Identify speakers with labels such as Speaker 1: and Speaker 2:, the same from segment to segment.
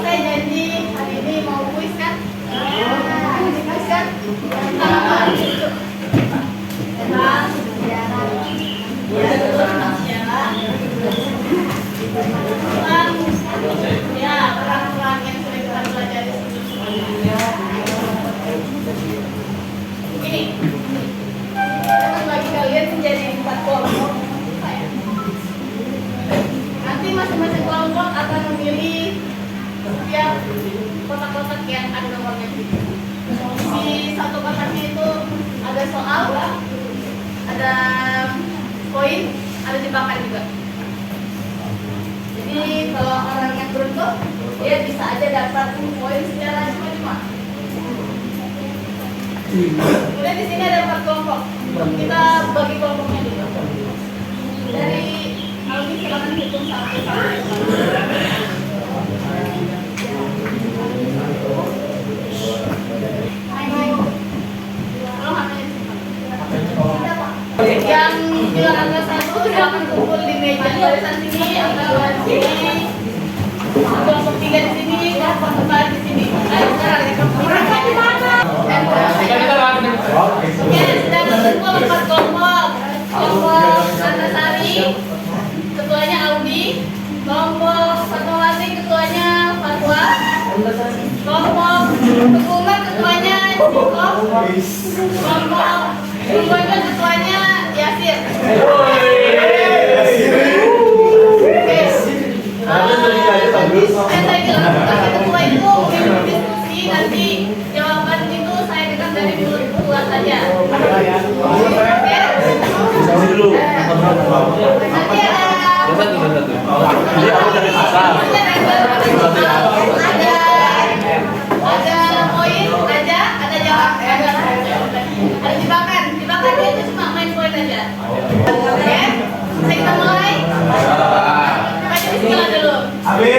Speaker 1: saya janji hari ini mau kuis kan? Hari ini kuis kan? Tentang apa? Tentang sejarah. Ya, tentang sejarah. Tentang ya perang-perang yang sudah kita pelajari sebelumnya. Begini, kita akan bagi kalian menjadi 4 kelompok. Nanti masing-masing kelompok akan memilih setiap kotak-kotak yang ada nomornya. Di satu kotaknya itu ada soal, ada poin, ada jebakan juga. Jadi kalau orang yang beruntung, dia bisa aja dapat poin secara cuma-cuma. Kemudian di sini ada 4 kelompok. Kita bagi kelompoknya dulu. Dari Aldi silakan hitung 1 sampai 5. Yang bilang angka 1 silakan kumpul di meja barisan sini, angka sini. Kelompok 3 di sini, kelompok 4 di sini. Ayo sekarang ya mereka di mana? Oke, sudah terkumpul 4 kelompok. Kelompok Antasari, ketuanya Audi. Kelompok Fatmawati, ketuanya Fatwa. Kelompok Tukungan, ketuanya Ciko. Kelompok Tungguan, ketuanya Yasir. Saya bilang ketua itu diskusi, nanti jawaban itu saya dengar dari mulut ketua saja. Oke? Nanti ada poin aja, ada jawab, ada jebakan. Jebakannya itu cuma main poin aja. Oke? Kita mulai. Baca bismillah dulu. Oke,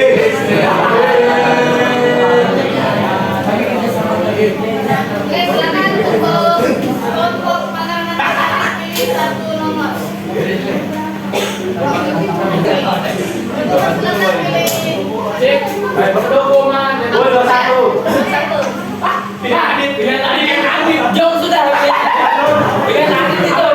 Speaker 1: silakan untuk kelompok pandangan pilih 1 nomor. Silakan pilih.
Speaker 2: Jauh sudah. Pilihan Adit itu.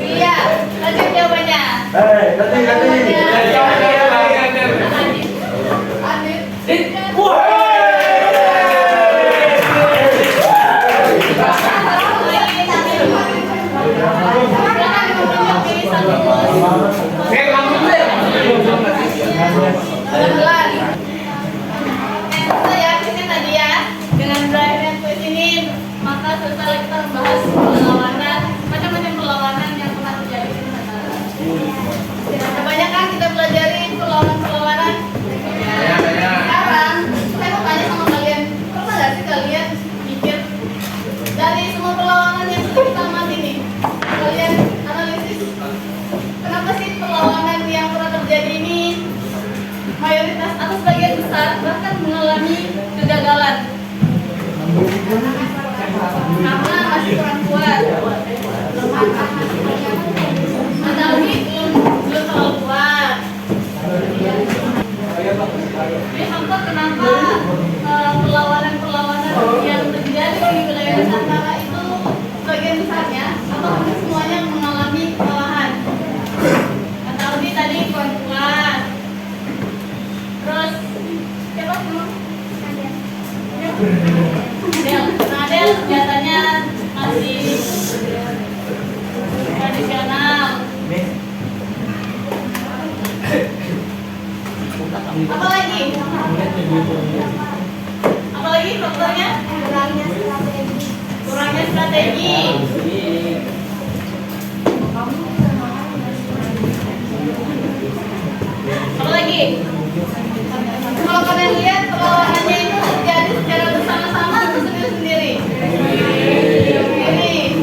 Speaker 1: Iya, lanjut jawabannya. Setelah kita membahas perlawanan, macam-macam perlawanan yang pernah terjadi di Nusantara. Kebanyakan kita pelajari perlawanan-perlawanan. Sekarang saya mau tanya sama kalian, pernah nggak sih kalian mikir dari semua perlawanan yang sudah kita amati nih, kalian analisis kenapa sih perlawanan yang pernah terjadi ini mayoritas atau sebagian besar bahkan mengalami kegagalan? Karena masih kurang kuat. Atau belum terlalu kuat. Jadi faktor kenapa perlawanan-perlawanan yang terjadi di wilayah Nusantara itu sebagian besarnya atau hampir semuanya mengalami kekalahan. Atau tadi kurang kuat. Terus siapa sih? Nadel senjatanya masih tradisional. Apa lagi? Apa lagi faktornya? Kurangnya strategi. Apa lagi? Kalau kalian lihat perlawanannya itu terjadi secara bersama-sama atau sendiri-sendiri? Sendiri. Jadi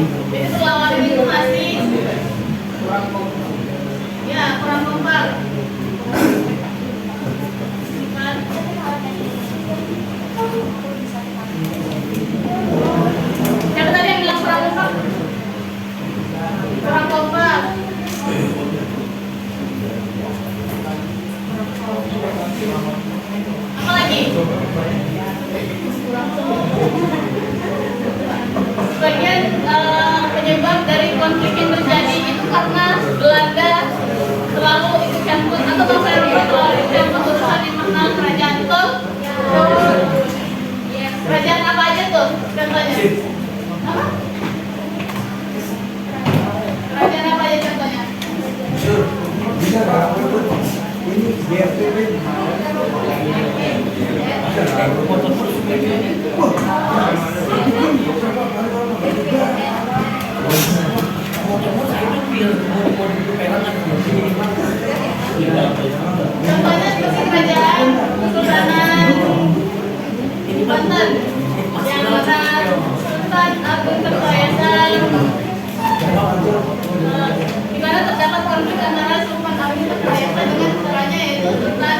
Speaker 1: perlawanan itu masih kurang kompak. Sebagian penyebab dari konflik yang terjadi itu karena Belanda terlalu ikut campur atau bangsa Eropa terlalu ikut campur urusan yang mengenal kerajaan itu. Kerajaan apa aja tuh contohnya? Apa? Kerajaan apa aja contohnya?
Speaker 3: Ini BRTP.
Speaker 1: Contohnya seperti kerajaan Kesultanan Banten yang mana Sultan Agung Kertajaan, di mana terdapat konflik antara Sultan Agung Kertajaan dengan putranya yaitu Sultan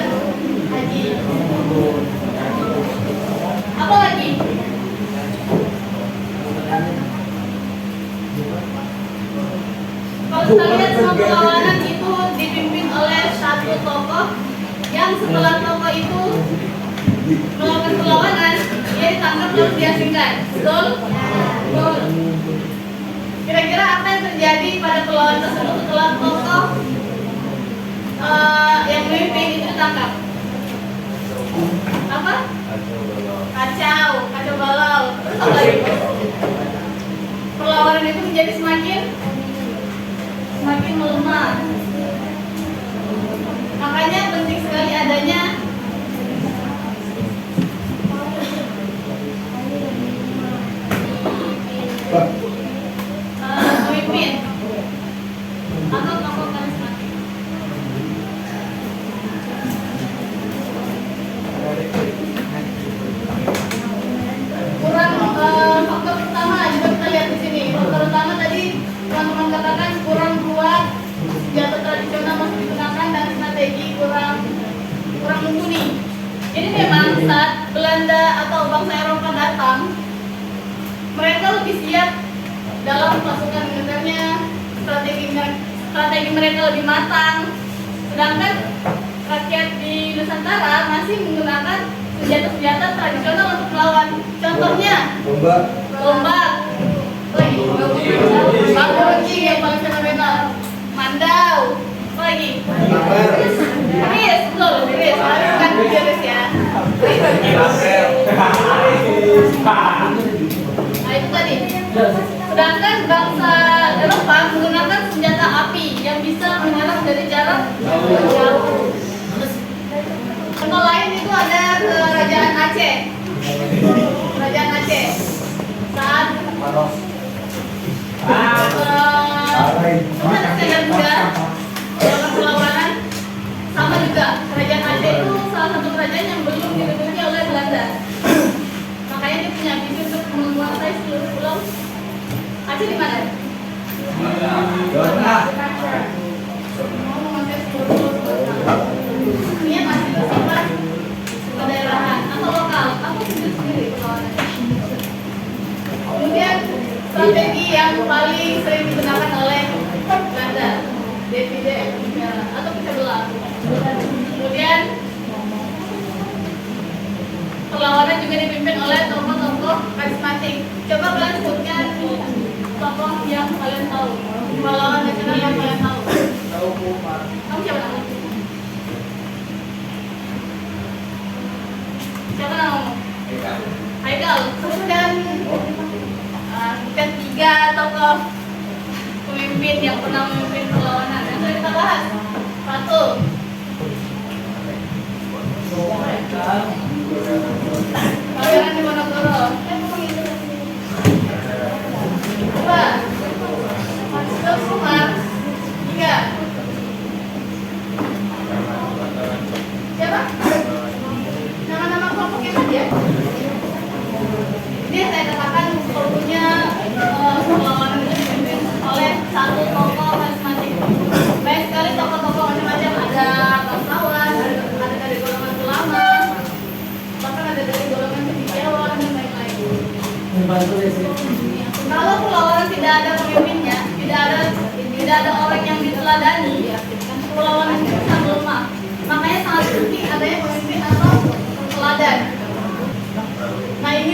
Speaker 1: Haji. Apa lagi? Kalau kita lihat semua perlawanan itu dipimpin oleh satu tokoh yang setelah tokoh itu melakukan perlawanan, dia ditangkap lalu diasingkan. Betul? Betul. Kira-kira apa yang terjadi pada perlawanan tersebut setelah tokoh yang memimpin itu ditangkap? Apa? Kacau balau. Terus apa lagi? Perlawanan itu menjadi semakin melemah. Makanya penting sekali adanya pemimpin atau tokoh karismatik. Faktor pertama juga kita lihat di sini. Faktor utama tadi teman-teman katakan kurang kuat, senjata tradisional masih digunakan dan strategi kurang mumpuni. Jadi memang saat Belanda atau bangsa Eropa datang, mereka lebih siap dalam pasukan militernya, strategi mereka lebih matang. Sedangkan rakyat di Nusantara masih menggunakan senjata-senjata tradisional untuk melawan. Contohnya tombak, bambu runcing yang paling fenomenal, mandau, apa lagi? Keris, betul, keris. Bukan keris ya. Nah itu tadi. Sedangkan bangsa Eropa menggunakan senjata api yang bisa menyerang dari jarak jauh. Contoh lain itu ada kerajaan Aceh. Kerajaan Aceh saat dalam perlawanan sama juga kerajaan Aceh itu salah satu kerajaan yang belum diduduki oleh Belanda. Makanya dia punya visi untuk menguasai seluruh pulau Aceh di mana? Ini masih bersifat kedaerahan atau lokal atau sendiri perlawanan. Kemudian strategi yang paling sering digunakan oleh Belanda, divide et impera atau pecah belah. Kemudian perlawanan juga dipimpin oleh tokoh-tokoh karismatik. Coba kalian sebutkan tokoh yang kalian tahu, pahlawan nasional yang kalian tahu. Kamu siapa namanya? Siapa namamu? Haikal. Sebutkan tiga tokoh pemimpin yang pernah memimpin perlawanan yang sudah kita bahas. Satu. Pangeran Diponegoro. Dua. Sultan Sumar. Tiga. Siapa? Nama-nama kelompok yang ada. Ini saya katakan perlunya perlawanan itu dipimpin oleh satu tokoh karismatik. Banyak sekali tokoh-tokoh macam-macam, ada bangsawan, ada dari golongan ulama, bahkan ada dari golongan cendekiawan dan lain-lain. Kalau perlawanan tidak ada pemimpinnya, tidak ada orang yang diteladani, perlawanan itu sangat lemah. Makanya sangat penting adanya pemimpin atau teladan. Nah ini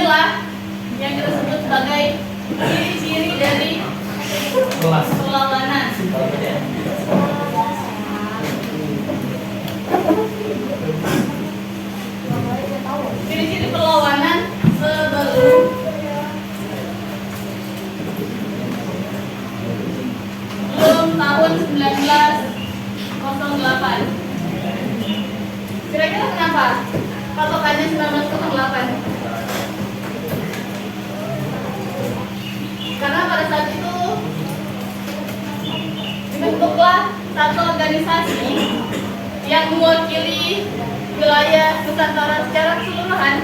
Speaker 1: yang mewakili wilayah Nusantara secara keseluruhan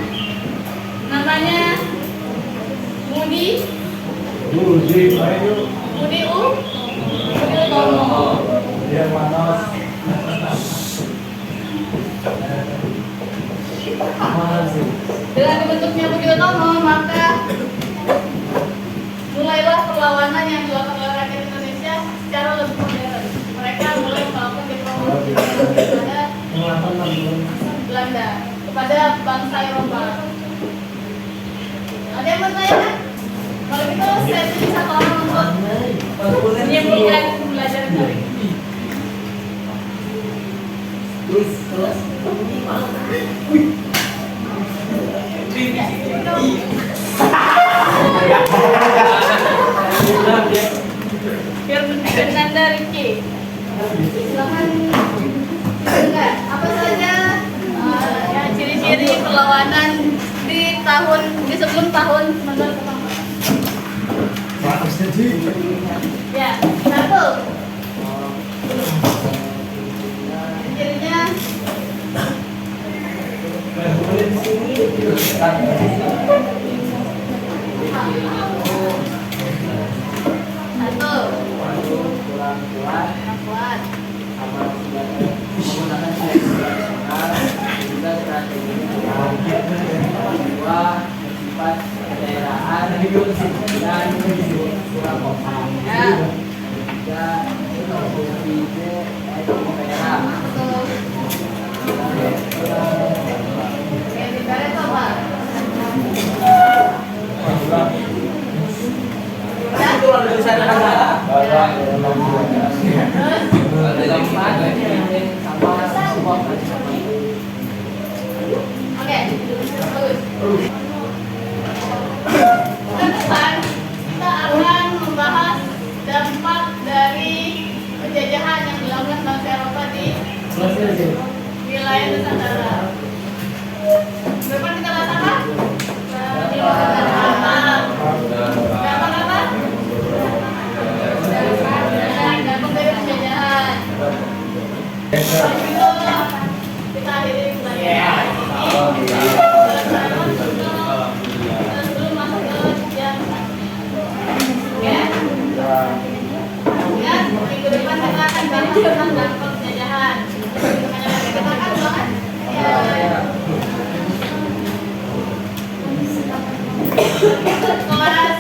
Speaker 1: namanya Budi Utomo.
Speaker 3: Dia manos.
Speaker 1: Dengan dibentuknya Budi Utomo, maka mulailah perlawanan yang dilakukan oleh rakyat Indonesia secara lebih modern. Mereka mulai melakukan diplomasi kepada Belanda, kepada bangsa Eropa. Ada yang mau tanya? Kalau gitu saya pilih satu orang untuk menyimpulkan pembelajaran kali ini. Fernanda Riki, silakan dengar apa saja ya ciri-ciri perlawanan di sebelum tahun 1945. Ya, satu. Cirinya satu, kurang kuat.
Speaker 2: Menggunakan tradisional juga strategi dua sifat kedaerahan dan kurang kompak. Tiga ide daerah.
Speaker 1: yang dibalik apa?
Speaker 2: Itu ada tulisan negara.
Speaker 1: Oke, bagus. Ke depan kita akan membahas dampak dari penjajahan yang dilakukan bangsa Eropa di wilayah Nusantara. Depan kita bahas apa? Dampak apa? Dampak dari penjajahan. Kalau gitu kita akhiri pelajaran ini. Sebelum masuk ke jam ya. Ya, minggu depan kita akan bahas tentang dampak penjajahan. Katakan banget. Ya. Kelas